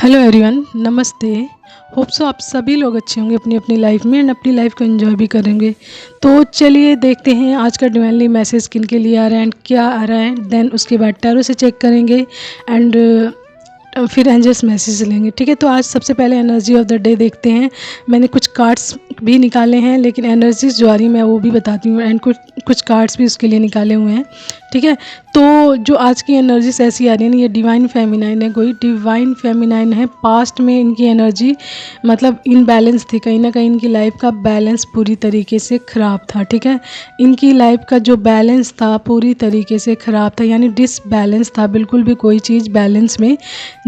Hello everyone, नमस्ते। Hope so आप सभी लोग अच्छे होंगे अपनी अपनी लाइफ में एंड अपनी लाइफ को एंजॉय भी करेंगे। तो चलिए देखते हैं आज का डिवाइनली मैसेज किन के लिए आ रहा है एंड क्या आ रहा है। देन उसके बाद टैरो से चेक करेंगे एंड फिर एंजल्स मैसेज लेंगे। ठीक है, तो आज सबसे पहले एनर्जी ऑफ द डे देखते हैं। मैंने कुछ कार्ड्स भी निकाले हैं, लेकिन एनर्जीज जो आ रही मैं वो भी बताती हूँ एंड कुछ कार्ड्स भी उसके लिए निकाले हुए हैं। ठीक है, तो जो आज की एनर्जीज ऐसी आ रही है ना, ये डिवाइन फेमिनाइन है, कोई डिवाइन फेमिनाइन है। पास्ट में इनकी एनर्जी मतलब इनबैलेंस थी, कहीं ना कहीं इनकी लाइफ का बैलेंस पूरी तरीके से ख़राब था। ठीक है, इनकी लाइफ का जो बैलेंस था पूरी तरीके से ख़राब था, यानी डिसबैलेंस था, बिल्कुल भी कोई चीज़ बैलेंस में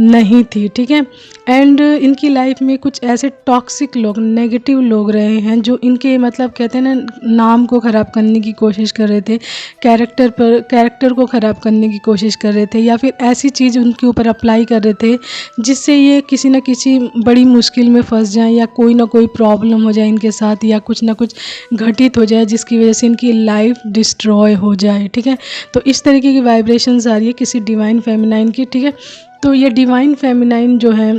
नहीं थी। ठीक है, एंड इनकी लाइफ में कुछ ऐसे टॉक्सिक लोग, नेगेटिव लोग रहे हैं जो इनके मतलब कहते हैं ना, नाम को ख़राब करने की कोशिश कर रहे थे, कैरेक्टर को ख़राब करने की कोशिश कर रहे थे, या फिर ऐसी चीज़ उनके ऊपर अप्लाई कर रहे थे जिससे ये किसी न किसी बड़ी मुश्किल में फंस जाएं, या कोई ना कोई प्रॉब्लम हो जाए इनके साथ, या कुछ ना कुछ घटित हो जाए जिसकी वजह से इनकी लाइफ डिस्ट्रॉय हो जाए। ठीक है, तो इस तरीके की वाइब्रेशंस आ रही है किसी डिवाइन फेमिनाइन की। ठीक है, तो ये डिवाइन फेमिनाइन जो है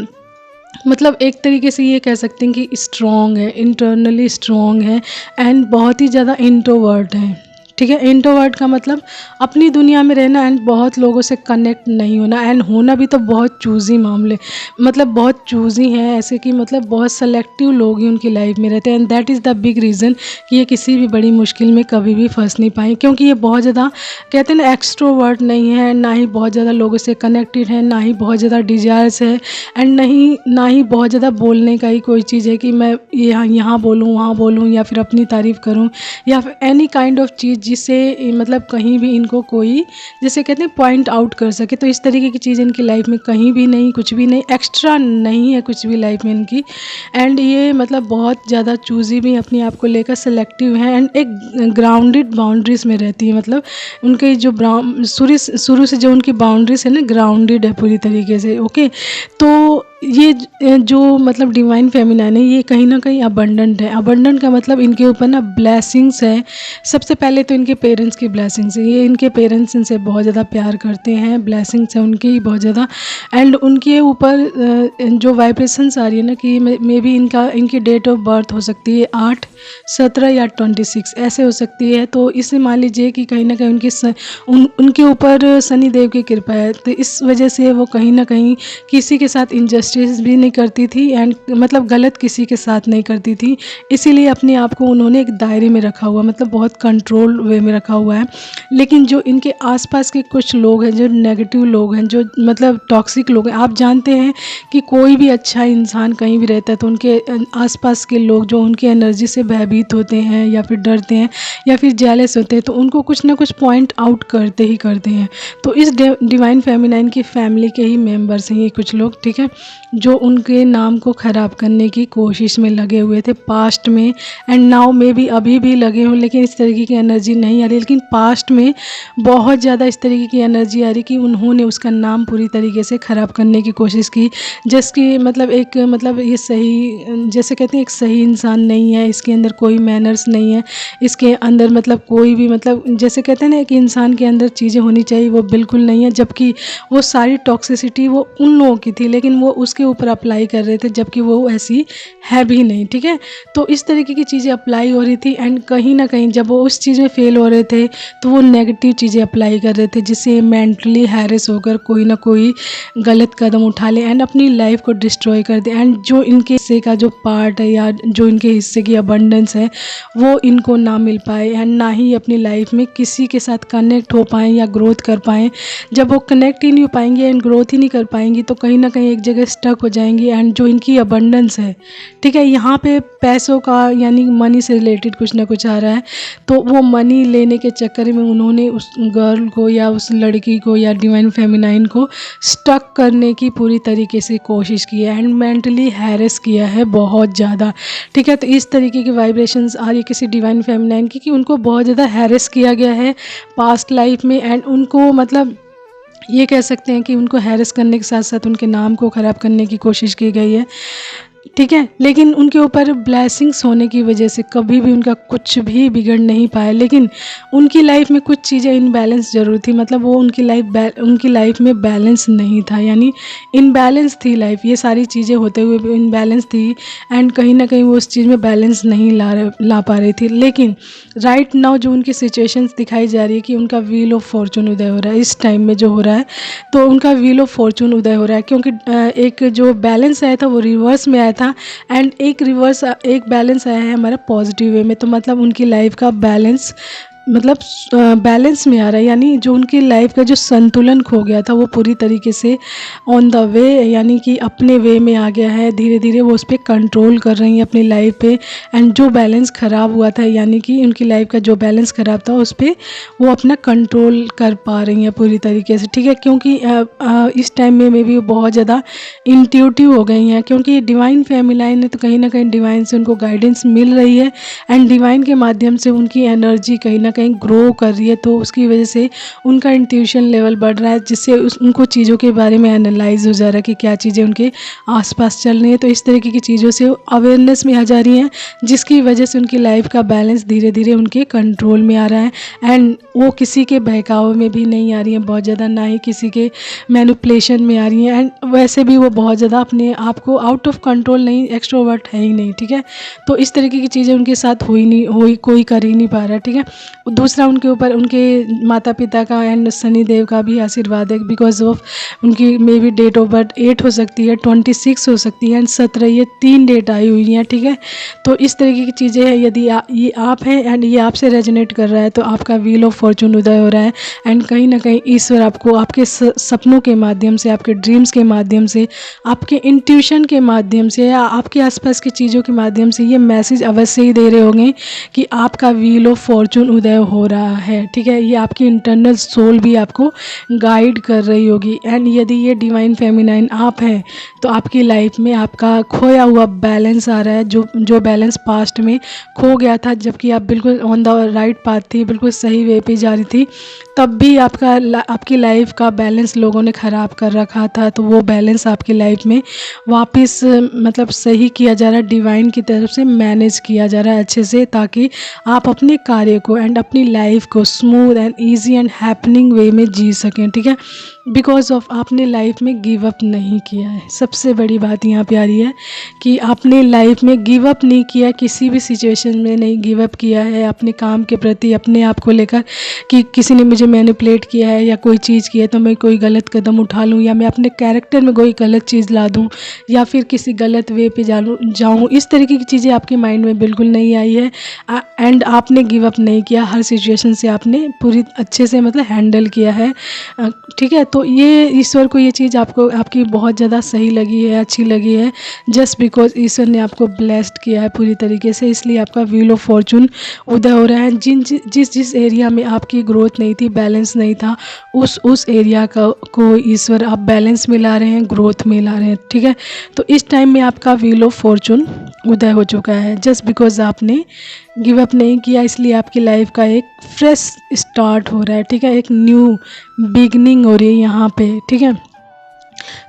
मतलब एक तरीके से ये कह सकते हैं कि स्ट्रॉन्ग है, इंटरनली स्ट्रॉन्ग है एंड बहुत ही ज़्यादा इंट्रोवर्ट है। ठीक है, इंट्रोवर्ट का मतलब अपनी दुनिया में रहना एंड बहुत लोगों से कनेक्ट नहीं होना, एंड होना भी तो बहुत चूज़ी मामले, मतलब बहुत चूज़ी हैं ऐसे कि मतलब बहुत सेलेक्टिव लोग ही उनकी लाइफ में रहते हैं। And that is the big reason कि ये किसी भी बड़ी मुश्किल में कभी भी फंस नहीं पाए, क्योंकि ये बहुत ज़्यादा कहते हैं ना एक्सट्रोवर्ट नहीं है, ना ही बहुत ज़्यादा लोगों से कनेक्टेड है, ना ही बहुत ज़्यादा डिजायर्स है, एंड ना ही बहुत ज़्यादा बोलने का ही कोई चीज़ है कि मैं यहाँ बोलूँ वहाँ बोलूँ, या फिर अपनी तारीफ़ करूँ, या फिर एनी काइंड ऑफ चीज़ जिससे मतलब कहीं भी इनको कोई जैसे कहते हैं पॉइंट आउट कर सके। तो इस तरीके की चीज़ इनकी लाइफ में कहीं भी नहीं, कुछ भी नहीं, एक्स्ट्रा नहीं है कुछ भी लाइफ में इनकी। एंड ये मतलब बहुत ज़्यादा चूज़ी भी अपने आप को लेकर सेलेक्टिव हैं एंड एक ग्राउंडेड बाउंड्रीज में रहती है। मतलब उनके जो शुरू से जो उनकी बाउंड्रीज है ना, ग्राउंडेड है पूरी तरीके से। ओके, तो ये जो मतलब डिवाइन फेमिनाइन है, ये कहीं ना कहीं अबंडेंट है। अबंडेंट का मतलब इनके ऊपर ना ब्लेसिंग्स है। सबसे पहले तो इनके पेरेंट्स की ब्लेसिंग्स है, ये इनके पेरेंट्स इनसे बहुत ज़्यादा प्यार करते हैं, ब्लेसिंग्स है उनकी बहुत ज़्यादा। एंड उनके ऊपर जो वाइब्रेशंस आ रही है ना कि मे बी इनकी डेट ऑफ बर्थ हो सकती है 8, 17 या 26 ऐसे हो सकती है। तो इसे मान लीजिए कि कहीं ना कहीं उनके ऊपर शनि देव की कृपा है, तो इस वजह से वो कहीं ना कहीं किसी के साथ इंजस्टिस भी नहीं करती थी एंड मतलब गलत किसी के साथ नहीं करती थी। इसीलिए अपने आप को उन्होंने एक दायरे में रखा हुआ, मतलब बहुत कंट्रोल वे में रखा हुआ है। लेकिन जो इनके आसपास के कुछ लोग हैं, जो नेगेटिव लोग हैं, जो मतलब टॉक्सिक लोग हैं, आप जानते हैं कि कोई भी अच्छा इंसान कहीं भी रहता है तो उनके आसपास के लोग जो उनकी एनर्जी से भयभीत होते हैं या फिर डरते हैं या फिर जेलस होते हैं, तो उनको कुछ ना कुछ पॉइंट आउट करते ही करते हैं। तो इस डिवाइन फेमिनाइन की फैमिली के ही मेंबर्स हैं ये कुछ लोग। ठीक है, जो उनके नाम को ख़राब करने की कोशिश में लगे हुए थे पास्ट में, एंड नाउ में भी अभी भी लगे हुए, लेकिन इस तरीके की एनर्जी नहीं आ रही। लेकिन पास्ट में बहुत ज़्यादा इस तरीके की एनर्जी आ रही कि उन्होंने उसका नाम पूरी तरीके से ख़राब करने की कोशिश की, जिसकी मतलब एक मतलब ये सही, जैसे कहते हैं एक सही इंसान नहीं है, इसके अंदर कोई मैनर्स नहीं है, इसके अंदर मतलब कोई भी मतलब जैसे कहते हैं ना कि इंसान के अंदर चीज़ें होनी चाहिए वो बिल्कुल नहीं है, जबकि वो सारी टॉक्सिसिटी वो उन लोगों की थी, लेकिन वो उसके ऊपर अप्लाई कर रहे थे जबकि वो ऐसी है भी नहीं। ठीक है, तो इस तरीके की चीज़ें अप्लाई हो रही थी एंड कहीं ना कहीं जब वो उस चीज़ में फेल हो रहे थे तो वो नेगेटिव चीज़ें अप्लाई कर रहे थे, जिससे मेंटली हैरेस होकर कोई ना कोई गलत कदम उठा ले एंड अपनी लाइफ को डिस्ट्रॉय कर दे। एंड जो इनके हिस्से का जो पार्ट है या जो इनके हिस्से की अबंडेंस है वो इनको ना मिल पाए एंड ना ही अपनी लाइफ में किसी के साथ कनेक्ट हो पाएँ या ग्रोथ कर पाएँ। जब वो कनेक्ट ही नहीं हो पाएंगे एंड ग्रोथ ही नहीं कर पाएंगी तो कहीं ना कहीं एक जगह स्टक हो जाएंगी। एंड जो इनकी अबंडेंस है, ठीक है, यहाँ पे पैसों का यानी मनी से रिलेटेड कुछ ना कुछ आ रहा है, तो वो मनी लेने के चक्कर में उन्होंने उस गर्ल को या उस लड़की को या डिवाइन फेमिनाइन को स्टक करने की पूरी तरीके से कोशिश की है एंड मेंटली हैरेस किया है बहुत ज़्यादा। ठीक है, तो इस तरीके की वाइब्रेशंस आ रही है किसी डिवाइन फेमिनाइन की कि उनको बहुत ज़्यादा हैरेस किया गया है पास्ट लाइफ में, एंड उनको मतलब ये कह सकते हैं कि उनको हैरेस करने के साथ साथ उनके नाम को ख़राब करने की कोशिश की गई है। ठीक है, लेकिन उनके ऊपर ब्लेसिंग्स होने की वजह से कभी भी उनका कुछ भी बिगड़ नहीं पाया। लेकिन उनकी लाइफ में कुछ चीज़ें इनबैलेंस ज़रूर थी, मतलब वो उनकी लाइफ में बैलेंस नहीं था, यानी इनबैलेंस थी लाइफ। ये सारी चीज़ें होते हुए भी इनबैलेंस थी एंड कहीं ना कहीं वो उस चीज़ में बैलेंस नहीं ला पा रही थी। लेकिन राइट नाउ जो उनकी सिचुएशंस दिखाई जा रही है कि उनका व्हील ऑफ फॉर्चून उदय हो रहा है इस टाइम में जो हो रहा है, तो उनका व्हील ऑफ फॉर्चून उदय हो रहा है, क्योंकि एक जो बैलेंस आया था वो रिवर्स में आया था एंड एक बैलेंस आया है हमारा पॉजिटिव वे में। तो मतलब उनकी लाइफ का बैलेंस, मतलब बैलेंस में आ रहा है, यानी जो उनकी लाइफ का जो संतुलन खो गया था वो पूरी तरीके से ऑन द वे, यानी कि अपने वे में आ गया है। धीरे धीरे वो उस पर कंट्रोल कर रही हैं अपनी लाइफ पे एंड जो बैलेंस ख़राब हुआ था, यानी कि उनकी लाइफ का जो बैलेंस ख़राब था उस पर वो अपना कंट्रोल कर पा रही हैं पूरी तरीके से। ठीक है, क्योंकि इस टाइम में मे बी वो बहुत ज़्यादा इंट्यूटिव हो गई हैं, क्योंकि डिवाइन फेमिनाइन है तो कहीं ना कहीं डिवाइन से उनको गाइडेंस मिल रही है एंड डिवाइन के माध्यम से उनकी एनर्जी कहीं ना कहीं ग्रो कर रही है। तो उसकी वजह से उनका इंट्यूशन लेवल बढ़ रहा है, जिससे उनको चीज़ों के बारे में एनालाइज हो जा रहा है कि क्या चीज़ें उनके आसपास चल रही हैं। तो इस तरीके की चीज़ों से अवेयरनेस में आ जा रही हैं, जिसकी वजह से उनकी लाइफ का बैलेंस धीरे धीरे उनके कंट्रोल में आ रहा है एंड वो किसी के बहकावे में भी नहीं आ रही हैं बहुत ज़्यादा, ना ही किसी के मैनिपुलेशन में आ रही हैं एंड वैसे भी वो बहुत ज़्यादा अपने आप को आउट ऑफ कंट्रोल नहीं, एक्सट्रोवर्ट है ही नहीं। ठीक है, तो इस तरीके की चीज़ें उनके साथ कोई कर ही नहीं पा रहा है। ठीक है, दूसरा उनके ऊपर उनके माता पिता का एंड शनि देव का भी आशीर्वाद है, बिकॉज ऑफ उनकी maybe date of birth 8 हो सकती है, 26 हो सकती है एंड 17, ये 3 डेट आई हुई हैं। ठीक है, तो इस तरीके की चीज़ें हैं। यदि ये आप हैं एंड ये आपसे रेजोनेट कर रहा है तो आपका व्हील ऑफ फॉर्चून उदय हो रहा है एंड कहीं ना कहीं ईश्वर आपको आपके सपनों के माध्यम से, आपके ड्रीम्स के माध्यम से, आपके इंट्यूशन के माध्यम से या आपके आसपास की चीज़ों के माध्यम से ये मैसेज अवश्य ही दे रहे होंगे कि आपका व्हील ऑफ फॉर्चून उदय हो रहा है। ठीक है, ये आपकी इंटरनल सोल भी आपको गाइड कर रही होगी एंड यदि ये डिवाइन फेमिनाइन आप हैं तो आपकी लाइफ में आपका खोया हुआ बैलेंस आ रहा है, जो बैलेंस पास्ट में खो गया था, जबकि आप बिल्कुल ऑन द राइट पाथ थी, बिल्कुल सही वे पे जा रही थी, तब भी आपकी लाइफ का बैलेंस लोगों ने ख़राब कर रखा था। तो वो बैलेंस आपकी लाइफ में वापस मतलब सही किया जा रहा है, डिवाइन की तरफ से मैनेज किया जा रहा है अच्छे से, ताकि आप अपने कार्य को एंड अपनी लाइफ को smooth and easy and happening way में जी सकें। ठीक है, बिकॉज ऑफ आपने लाइफ में गिव अप नहीं किया है। सबसे बड़ी बात यहाँ पे आ रही है कि आपने लाइफ में गिव अप नहीं किया, किसी भी सिचुएशन में नहीं गिव अप किया है अपने काम के प्रति, अपने आप को लेकर कि किसी ने मुझे मैनिपुलेट किया है या कोई चीज़ की है तो मैं कोई गलत कदम उठा लूँ या मैं अपने कैरेक्टर में कोई गलत चीज़ ला दूँ या फिर किसी गलत वे पे जाऊँ। इस तरीके की चीज़ें आपके माइंड में बिल्कुल नहीं आई है एंड आपने गिव अप नहीं किया। हर सिचुएशन से आपने पूरी अच्छे से मतलब हैंडल किया है। ठीक है, तो ये ईश्वर को ये चीज़ आपकी बहुत ज़्यादा सही लगी है, अच्छी लगी है, जस्ट बिकॉज ईश्वर ने आपको ब्लेस्ड किया है पूरी तरीके से, इसलिए आपका व्हील ऑफ फॉर्चून उदय हो रहा है। जिस एरिया में आपकी ग्रोथ नहीं थी, बैलेंस नहीं था, उस एरिया को ईश्वर आप बैलेंस में ला रहे हैं, ग्रोथ में ला रहे हैं। ठीक है, तो इस टाइम में आपका व्हील ऑफ फॉर्चून उदय हो चुका है, जस्ट बिकॉज आपने गिव अप नहीं किया, इसलिए आपकी लाइफ का एक फ्रेश स्टार्ट हो रहा है। ठीक है, एक न्यू बिगनिंग हो रही है यहाँ पे। ठीक है,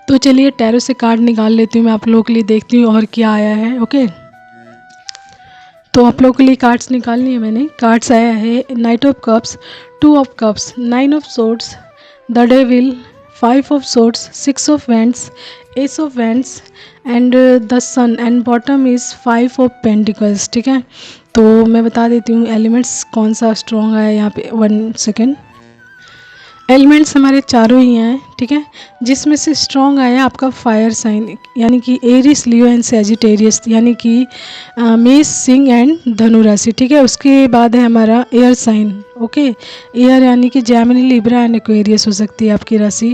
तो चलिए टैरो से कार्ड निकाल लेती हूँ, मैं आप लोगों के लिए देखती हूँ और क्या आया है। ओके, तो आप लोगों के लिए कार्ड्स निकाल लिए मैंने। कार्ड्स आया है knight of cups, 2 of cups, 9 of swords, the devil, 5 of swords, 6 of wands, ace of wands and the sun and bottom is 5 of pentacles. ठीक है, तो मैं बता देती हूँ एलिमेंट्स कौन सा स्ट्रॉन्ग आया यहाँ पे। 1 सेकेंड। एलिमेंट्स हमारे चारों ही हैं। ठीक है, जिसमें से स्ट्रॉन्ग आया आपका फायर साइन, यानी कि एरिस, लियो एंड सेजिटेरियस, यानी कि मेष, सिंह एंड धनु राशि। ठीक है, उसके बाद है हमारा एयर साइन। ओके, एयर यानी कि जेमिनी, लिब्रा एंड एक्वेरियस हो सकती है आपकी राशि।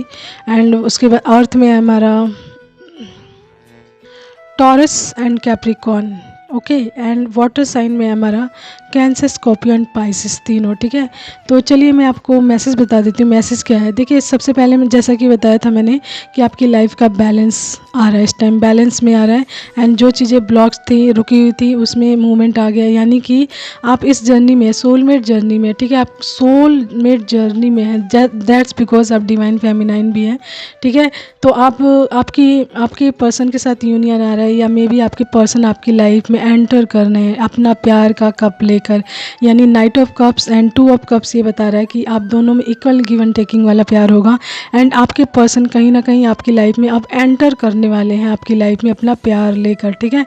एंड उसके बाद अर्थ में है हमारा Taurus and Capricorn. Okay. And water sign में हमारा कैंसर, स्कॉर्पियो एंड पाइसिस तीनों, ठीक है। तो चलिए मैं आपको मैसेज बता देती हूँ। मैसेज क्या है, देखिए सबसे पहले मैं जैसा कि बताया था मैंने कि आपकी लाइफ का बैलेंस आ रहा है, इस टाइम बैलेंस में आ रहा है। एंड जो चीज़ें ब्लॉक्स थी, रुकी हुई थी, उसमें मूवमेंट आ गया, यानी कि आप इस जर्नी में, सोलमेट जर्नी में, ठीक है, आप सोलमेट जर्नी में हैं। दैट्स बिकॉज आप डिवाइन फेमिनाइन भी हैं, ठीक है। तो आप आपकी पर्सन के साथ यूनियन आ रहा है, या मे बी आपके पर्सन आपकी लाइफ में एंटर करने हैं अपना प्यार का कप लेकर, यानी night of cups and two of cups ये बता रहा है कि आप दोनों में इक्वल गिव एंड टेकिंग वाला प्यार होगा। एंड आपके पर्सन कहीं ना कहीं आपकी लाइफ में अब एंटर करने वाले हैं आपकी लाइफ में अपना प्यार लेकर, ठीक है।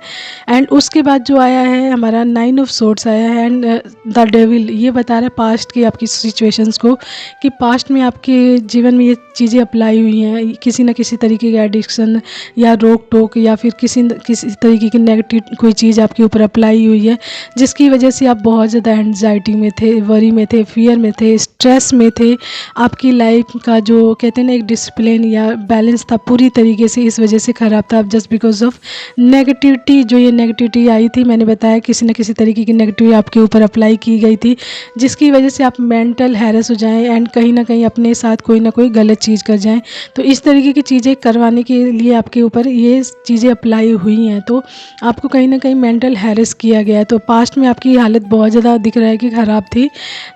एंड उसके बाद जो आया है हमारा 9 ऑफ सोर्ड्स आया है एंड द डेविल, ये बता रहा है पास्ट की आपकी सिचुएशंस को, कि पास्ट में आपके जीवन में ये चीज़ें अप्लाई हुई हैं, किसी न किसी तरीके का एडिक्शन या रोक टोक, या फिर किसी तरीके की नेगेटिव कोई चीज़ आपके ऊपर अप्लाई हुई है, जिसकी वजह से आप बहुत ज़्यादा एंजाइटी में थे, वरी में थे, फियर में थे, स्ट्रेस में थे। आपकी लाइफ का जो कहते हैं ना एक डिसिप्लिन या बैलेंस था पूरी तरीके से इस वजह से ख़राब था, जस्ट बिकॉज ऑफ नेगेटिविटी। जो ये नेगेटिविटी आई थी, मैंने बताया किसी न किसी तरीके की नेगेटिविटी आपके ऊपर अप्लाई की गई थी, जिसकी वजह से आप मेंटल हैरेस हो जाएं एंड कहीं ना कहीं अपने साथ कोई ना कोई गलत चीज़ कर जाएं। तो इस तरीके की चीज़ें करवाने के लिए आपके ऊपर ये चीज़ें अप्लाई हुई हैं, तो आपको कहीं ना कहीं मेंटल हैरेस किया गया है। तो पास्ट में आपकी हालत बहुत ज़्यादा दिख रहा है कि ख़राब थी,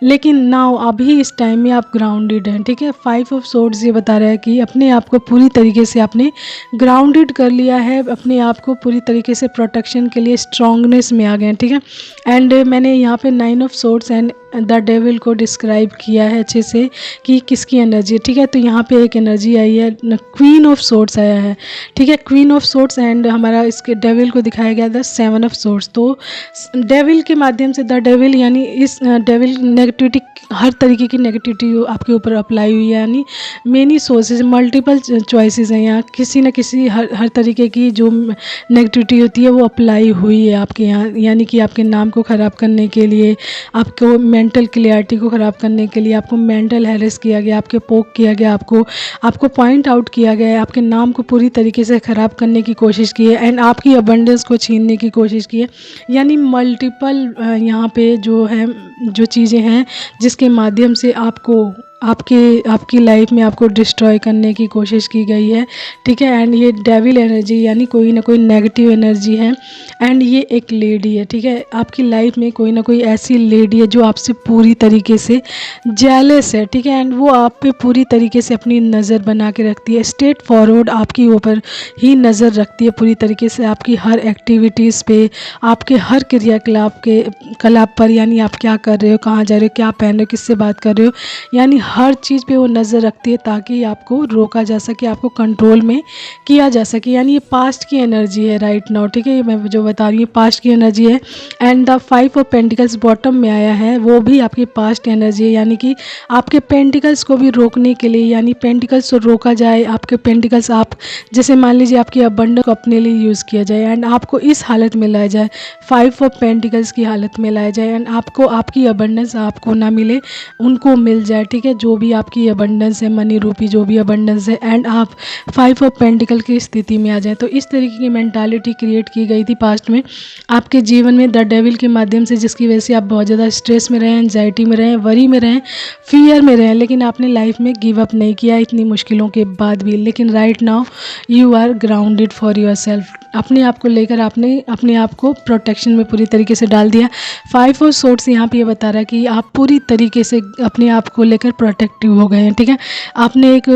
लेकिन नाउ अभी इस टाइम में आप ग्राउंडेड हैं, ठीक है। 5 ऑफ सोर्ड्स ये बता रहा है कि अपने आप को पूरी तरीके से आपने ग्राउंडेड कर लिया है, अपने आप को पूरी तरीके से प्रोटेक्शन के लिए स्ट्रांगनेस में आ गए हैं, ठीक है। एंड मैंने यहाँ पे 9 of swords and the devil को डिस्क्राइब किया है अच्छे से कि किसकी एनर्जी है, ठीक है। तो यहाँ पे एक एनर्जी आई है, क्वीन ऑफ सोर्ड्स आया है, ठीक है, क्वीन ऑफ सोर्ड्स। एंड हमारा इसके डेविल को दिखाया गया था 7 ऑफ सोर्ड्स। तो डेविल के माध्यम से, द डेविल यानी इस डेविल नेगेटिविटी, हर तरीके की नेगेटिविटी आपके ऊपर अप्लाई हुई है, यानी मेनी सोर्सेज, मल्टीपल चॉइसेस हैं यहाँ, किसी न किसी हर तरीके की जो नेगेटिविटी होती है वो अप्लाई हुई है आपके यहाँ, यानी कि आपके नाम को ख़राब करने के लिए, आपको मेंटल क्लियरिटी को ख़राब करने के लिए, आपको मेंटल हैरेस किया गया, आपके पोक किया गया, आपको पॉइंट आउट किया गया है, आपके नाम को पूरी तरीके से ख़राब करने की कोशिश की है एंड आपकी अबंडेंस को छीनने की कोशिश की है। यानी मल्टीपल यहाँ पे जो है, जो चीज़ें हैं जिसके माध्यम से आपकी लाइफ में आपको डिस्ट्रॉय करने की कोशिश की गई है, ठीक है। एंड ये डेविल एनर्जी यानी कोई ना कोई नेगेटिव एनर्जी है एंड ये एक लेडी है, ठीक है। आपकी लाइफ में कोई ना कोई ऐसी लेडी है जो आपसे पूरी तरीके से जेलस है, ठीक है। एंड वो आप पे पूरी तरीके से अपनी नज़र बना के रखती है, स्ट्रेट फॉरवर्ड आपके ऊपर ही नज़र रखती है पूरी तरीके से, आपकी हर एक्टिविटीज़ पे, आपके हर क्रियाकलाप पर, यानी आप क्या कर रहे हो, कहाँ जा रहे हो, क्या पहन रहे हो, किससे बात कर रहे हो, यानी हर चीज़ पे वो नज़र रखती है ताकि आपको रोका जा सके, आपको कंट्रोल में किया जा सके। यानी ये पास्ट की एनर्जी है राइट नाउ, ठीक है। ये मैं जो बता रही हूँ पास्ट की एनर्जी है। And the 5 of pentacles bottom में आया है, वो भी आपकी पास्ट एनर्जी है, यानी कि आपके पेंटिकल्स को भी रोकने के लिए, यानी पेंटिकल्स को रोका जाए, आपके पेंटिकल्स, आप जैसे मान लीजिए आपकी अबंडेंस को अपने लिए यूज़ किया जाए एंड आपको इस हालत में लाया जाए, 5 ऑफ पेंटिकल्स की हालत में लाया जाए एंड आपको आपकी अबंडेंस आपको ना मिले, उनको मिल जाए, ठीक है। जो भी आपकी अबंडेंस है, मनी रूपी जो भी अबंडेंस है, एंड आप 5 ऑफ पेंटिकल की स्थिति में आ जाए। तो इस तरीके की मेंटालिटी क्रिएट की गई थी पास्ट में आपके जीवन में द डेविल के माध्यम से, जिसकी वजह से आप बहुत ज़्यादा स्ट्रेस में रहें, एंजाइटी में रहें, वरी में रहें, फियर में रहें, लेकिन आपने लाइफ में गिव अप नहीं किया इतनी मुश्किलों के बाद भी। लेकिन right now you are grounded for yourself, अपने आप को लेकर आपने अपने आप को प्रोटेक्शन में पूरी तरीके से डाल दिया। 5 ऑफ सोर्ड्स यहाँ पे ये बता रहा है कि आप पूरी तरीके से अपने आप को लेकर प्रोटेक्टिव हो गए हैं, ठीक है। आपने एक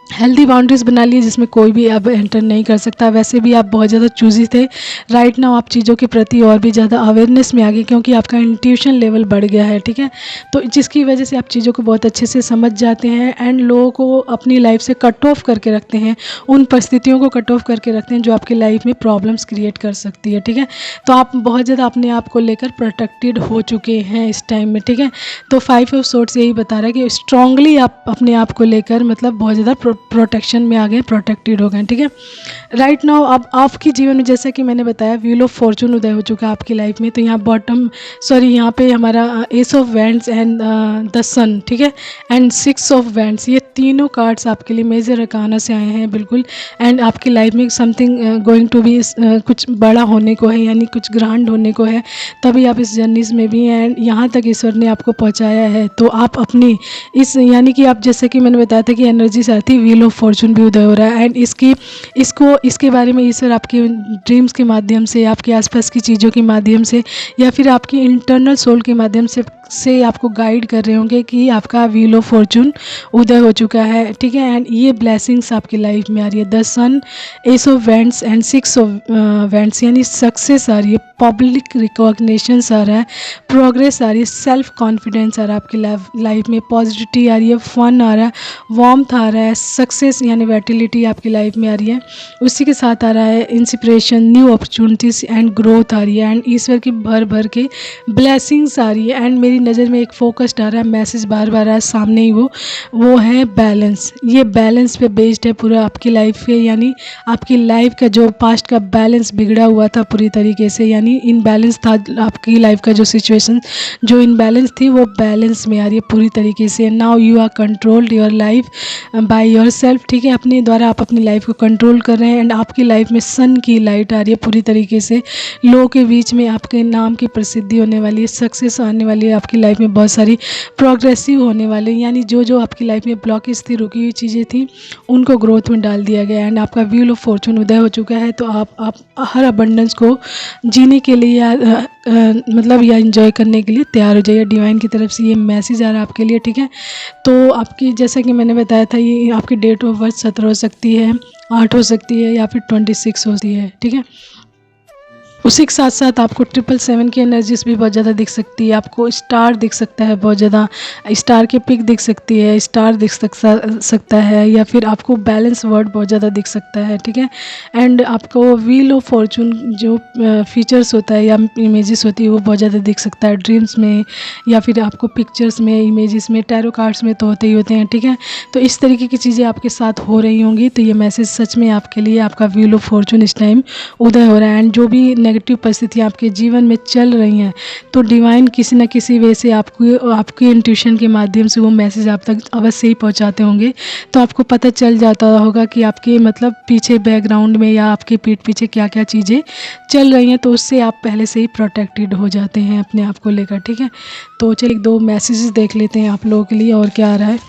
हेल्दी बाउंड्रीज बना ली जिसमें कोई भी अब एंटर नहीं कर सकता। वैसे भी आप बहुत ज़्यादा चूजी थे, राइट नाउ आप चीज़ों के प्रति और भी ज़्यादा अवेयरनेस में आ गए क्योंकि आपका इंट्यूशन लेवल बढ़ गया है, ठीक है। तो जिसकी वजह से आप चीज़ों को बहुत अच्छे से समझ जाते हैं एंड लोगों को अपनी लाइफ से कट ऑफ करके रखते हैं, उन परिस्थितियों को कट ऑफ करके रखते हैं जो आपकी लाइफ में प्रॉब्लम्स क्रिएट कर सकती है, ठीक है। तो आप बहुत ज़्यादा अपने आप को लेकर प्रोटेक्टेड हो चुके हैं इस टाइम में, ठीक है। तो 5 ऑफ सोर्ड्स यही बता रहा है कि स्ट्रांगली आप अपने आप को लेकर मतलब बहुत ज़्यादा प्रोटेक्शन में आ गए, प्रोटेक्टेड हो गए, ठीक है। राइट नाउ अब आपके जीवन में जैसा कि मैंने बताया व्हील ऑफ फॉर्चून उदय हो चुका है आपकी लाइफ में। तो यहाँ यहाँ पे हमारा ace of wands and the sun, ठीक है, एंड 6 ऑफ वैंड्स, ये तीनों कार्ड्स आपके लिए मेजर अरकाना से आए हैं बिल्कुल। एंड आपकी लाइफ में समथिंग गोइंग टू बी, कुछ बड़ा होने को है, यानी कुछ ग्रांड होने को है, तभी आप इस जर्नीज में भी हैं एंड यहाँ तक ईश्वर ने आपको पहुँचाया है। तो आप अपनी इस, यानी कि आप जैसे कि मैंने बताया था कि एनर्जी से आती है, व्हील ऑफ फॉर्चून भी उदय हो रहा है। एंड इसके बारे में ईश्वर आपके ड्रीम्स के माध्यम से, आपके आसपास की चीज़ों के माध्यम से, या फिर आपकी इंटरनल सोल के माध्यम से आपको गाइड कर रहे होंगे कि आपका व्हील ऑफ फॉर्चून उदय हो चुका है, ठीक है। एंड ये ब्लेसिंग्स आपकी लाइफ में आ रही है। The sun, ace of wands and 6 of wands, यानी सक्सेस आ रही है, पब्लिक रिकॉग्निशंस आ रहा है, प्रोग्रेस आ रही है, सेल्फ कॉन्फिडेंस आ रहा है आपकी लाइफ में, पॉजिटिविटी आ रही है, फन आ रहा है, वार्मथ आ रहा है, सक्सेस यानी वाइटलिटी आपकी लाइफ में आ रही है। उसी के साथ आ रहा है inspiration, new opportunities and growth आ रही है। एंड ईश्वर की भर के ब्लेसिंग्स आ रही है। एंड मेरी नज़र में एक फोकस्ड आ रहा है, मैसेज बार बार आ रहा है सामने ही, वो है बैलेंस। ये बैलेंस पे बेस्ड है पूरा आपकी लाइफ पे, यानी आपकी लाइफ का जो पास्ट का बैलेंस बिगड़ा हुआ था पूरी तरीके से, यानी इनबैलेंस था आपकी लाइफ का जो सिचुएशन, जो इनबैलेंस थी वो बैलेंस में आ रही है पूरी तरीके से। Now you are controlled your life by yourself, ठीक है, अपने द्वारा आप अपनी लाइफ को कंट्रोल कर रहे हैं। एंड आपकी लाइफ में सन की लाइट आ रही है पूरी तरीके से, लोगों के बीच में आपके नाम की प्रसिद्धि होने वाली है, सक्सेस आने वाली है आपकी लाइफ में, बहुत सारी प्रोग्रेसिव होने वाले, यानी जो आपकी लाइफ में ब्लॉकेज थी, रुकी हुई चीज़ें थी, उनको ग्रोथ में डाल दिया गया। एंड आपका व्हील ऑफ फॉर्चून उदय हो चुका है। तो आप हर अबंडेंस को जीने के लिए मतलब या एंजॉय करने के लिए तैयार हो जाइए। डिवाइन की तरफ से ये मैसेज आ रहा है आपके लिए, ठीक है। तो आपकी, जैसा कि मैंने बताया था, ये आपकी डेट ऑफ बर्थ 17 हो सकती है, 8 हो सकती है, या फिर 26 होती है, ठीक है। उसी के साथ साथ आपको 777 की एनर्जीज भी बहुत ज़्यादा दिख सकती है, आपको स्टार दिख सकता है, बहुत ज़्यादा स्टार की पिक दिख सकती है, स्टार दिख सकता है, या फिर आपको बैलेंस वर्ड बहुत ज़्यादा दिख सकता है, ठीक है। एंड आपको व्हील ऑफ फॉर्चून जो फीचर्स होता है या इमेजेस होती है वो बहुत ज़्यादा दिख सकता है ड्रीम्स में, या फिर आपको पिक्चर्स में, इमेजेस में, टैरो कार्ड्स में तो होते ही होते हैं, ठीक है। तो इस तरीके की चीज़ें आपके साथ हो रही होंगी। तो ये मैसेज सच में आपके लिए, आपका व्हील ऑफ फॉर्चून इस टाइम उदय हो रहा है। एंड जो भी नेगेटिव परिस्थितियाँ आपके जीवन में चल रही हैं, तो डिवाइन किसी न किसी वे से आपकी इंट्यूशन के माध्यम से वो मैसेज आप तक अवश्य ही पहुंचाते होंगे। तो आपको पता चल जाता होगा कि आपके मतलब पीछे बैकग्राउंड में या आपके पीठ पीछे क्या क्या चीज़ें चल रही हैं, तो उससे आप पहले से ही प्रोटेक्टेड हो जाते हैं अपने आप को लेकर, ठीक है। तो चलिए 2 मैसेजेस देख लेते हैं आप लोगों के लिए और क्या आ रहा है।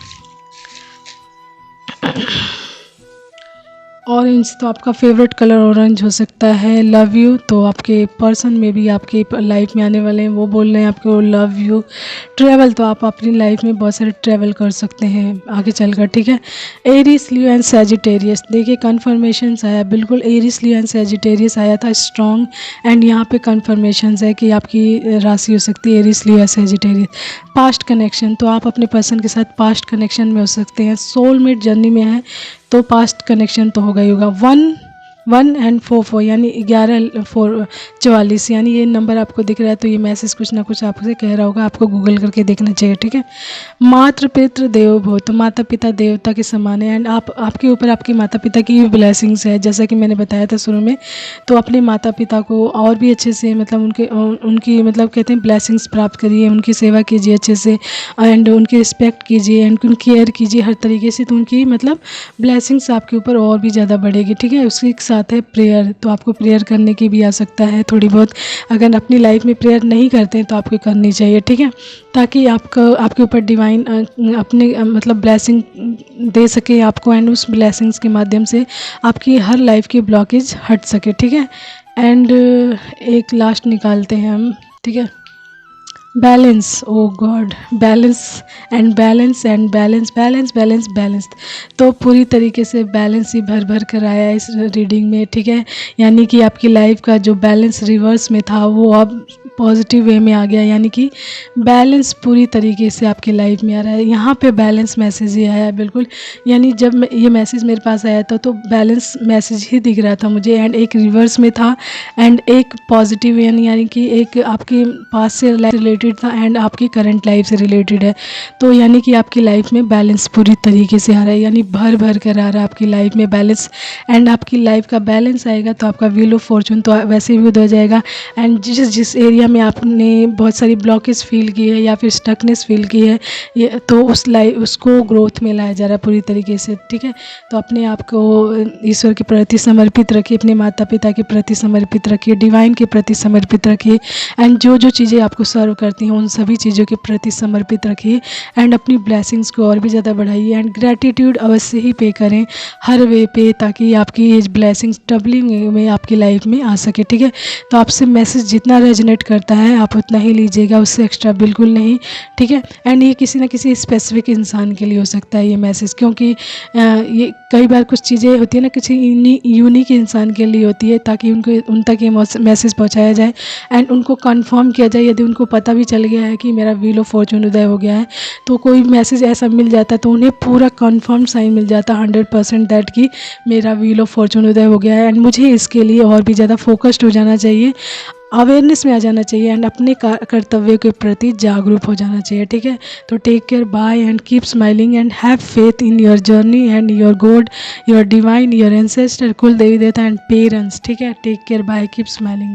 ऑरेंज, तो आपका फेवरेट कलर ऑरेंज हो सकता है। लव यू, तो आपके पर्सन में भी आपके लाइफ में आने वाले हैं, वो बोल रहे हैं आपको लव यू। ट्रैवल, तो आप अपनी लाइफ में बहुत सारे ट्रैवल कर सकते हैं आगे चलकर, ठीक है। एरीज, लियो एंड सैजिटेरियस, देखिए कन्फर्मेशंस आया, बिल्कुल एरीज, लियो एंड सैजिटेरियस आया था स्ट्रॉन्ग। एंड यहाँ पे कन्फर्मेशंस है कि आपकी राशि हो सकती है एरीज, लियो या सैजिटेरियस। पास्ट कनेक्शन, तो आप अपने पर्सन के साथ पास्ट कनेक्शन में हो सकते हैं। सोलमेट जर्नी में है तो पास्ट कनेक्शन तो होगा ही होगा। 1 एंड 4 यानी 11 4 44, यानी ये नंबर आपको दिख रहा है, तो ये मैसेज कुछ ना कुछ आपसे कह रहा होगा, आपको गूगल करके देखना चाहिए, ठीक है। मातृ पितृ देवो भव, तो माता पिता देवता के समान है। एंड आपके ऊपर आपके माता पिता की भी ब्लेसिंग्स है, जैसा कि मैंने बताया था शुरू में। तो अपने माता पिता को और भी अच्छे से मतलब उनकी मतलब कहते हैं ब्लेसिंग्स प्राप्त करिए, उनकी सेवा कीजिए अच्छे से, एंड उनकी रिस्पेक्ट कीजिए, एंड उनकी केयर कीजिए हर तरीके से, तो उनकी मतलब ब्लेसिंग्स आपके ऊपर और भी ज़्यादा बढ़ेगी, ठीक है। उसके साथ है प्रेयर, तो आपको प्रेयर करने की भी आवश्यकता है थोड़ी बहुत। अगर अपनी लाइफ में प्रेयर नहीं करते हैं तो आपको करनी चाहिए, ठीक है, ताकि आपके ऊपर डिवाइन अपने मतलब ब्लेसिंग दे सके आपको, एंड उस ब्लेसिंग्स के माध्यम से आपकी हर लाइफ की ब्लॉकेज हट सके, ठीक है। एंड एक लास्ट निकालते हैं हम, ठीक है। Balance, oh God, balance and balance and balance, balance balance balance, तो पूरी तरीके से बैलेंस ही भर भर कर आया है इस रीडिंग में, ठीक है। यानी कि आपकी लाइफ का जो बैलेंस रिवर्स में था वो अब पॉजिटिव वे में आ गया, यानी कि बैलेंस पूरी तरीके से आपकी लाइफ में आ रहा है। यहाँ पे बैलेंस मैसेज ही आया है बिल्कुल, यानी जब ये मैसेज मेरे पास आया था तो बैलेंस मैसेज ही दिख रहा था मुझे, एंड एक रिवर्स में था एंड एक पॉजिटिव यानी कि एक आपके पास से रिलेटेड था एंड आपकी करंट लाइफ से रिलेटेड है। तो यानी कि आपकी लाइफ में बैलेंस पूरी तरीके से आ रहा है, यानी भर भर कर आ रहा है आपकी लाइफ में बैलेंस। एंड आपकी लाइफ का बैलेंस आएगा तो आपका व्हील ऑफ फॉर्चून तो वैसे भी हो जाएगा। एंड जिस एरिया में आपने बहुत सारी ब्लॉकेज फील की है या फिर स्टकनेस फील की है, ये तो उसको ग्रोथ में लाया जा रहा है पूरी तरीके से, ठीक है। तो अपने आप को ईश्वर के प्रति समर्पित रखिए, अपने माता पिता के प्रति समर्पित रखिए, डिवाइन के प्रति समर्पित रखिए, एंड जो जो चीज़ें आपको सर्व करती हैं उन सभी चीज़ों के प्रति समर्पित रखिए, एंड अपनी ब्लेसिंग्स को और भी ज़्यादा बढ़ाइए। एंड ग्रैटिट्यूड अवश्य ही पे करें हर वे पे, ताकि आपकी ये ब्लेसिंग्स डबलिंग में आपकी लाइफ में आ सके, ठीक है। तो आपसे मैसेज जितना रेजोनेट करता है आप उतना ही लीजिएगा, उससे एक्स्ट्रा बिल्कुल नहीं, ठीक है। एंड ये किसी ना किसी स्पेसिफिक इंसान के लिए हो सकता है ये मैसेज, क्योंकि ये कई बार कुछ चीज़ें होती है ना किसी यूनिक इंसान के लिए होती है, ताकि उन तक ये मैसेज पहुंचाया जाए एंड उनको कंफर्म किया जाए। यदि उनको पता भी चल गया है कि मेरा व्हील ऑफ फॉर्चून उदय हो गया है, तो कोई मैसेज ऐसा मिल जाता है तो उन्हें पूरा कंफर्म साइन मिल जाता है 100% दैट कि मेरा व्हील ऑफ फॉर्चून उदय हो गया है। एंड मुझे इसके लिए और भी ज़्यादा फोकस्ड हो जाना चाहिए, अवेयरनेस में आ जाना चाहिए, एंड अपने कर्तव्य के प्रति जागरूक हो जाना चाहिए, ठीक है। तो take care, bye and keep smiling and have faith in your journey and your God, your divine, your ancestor, कुल देवी देवता एंड पेरेंट्स, ठीक है। Take care, bye, keep smiling.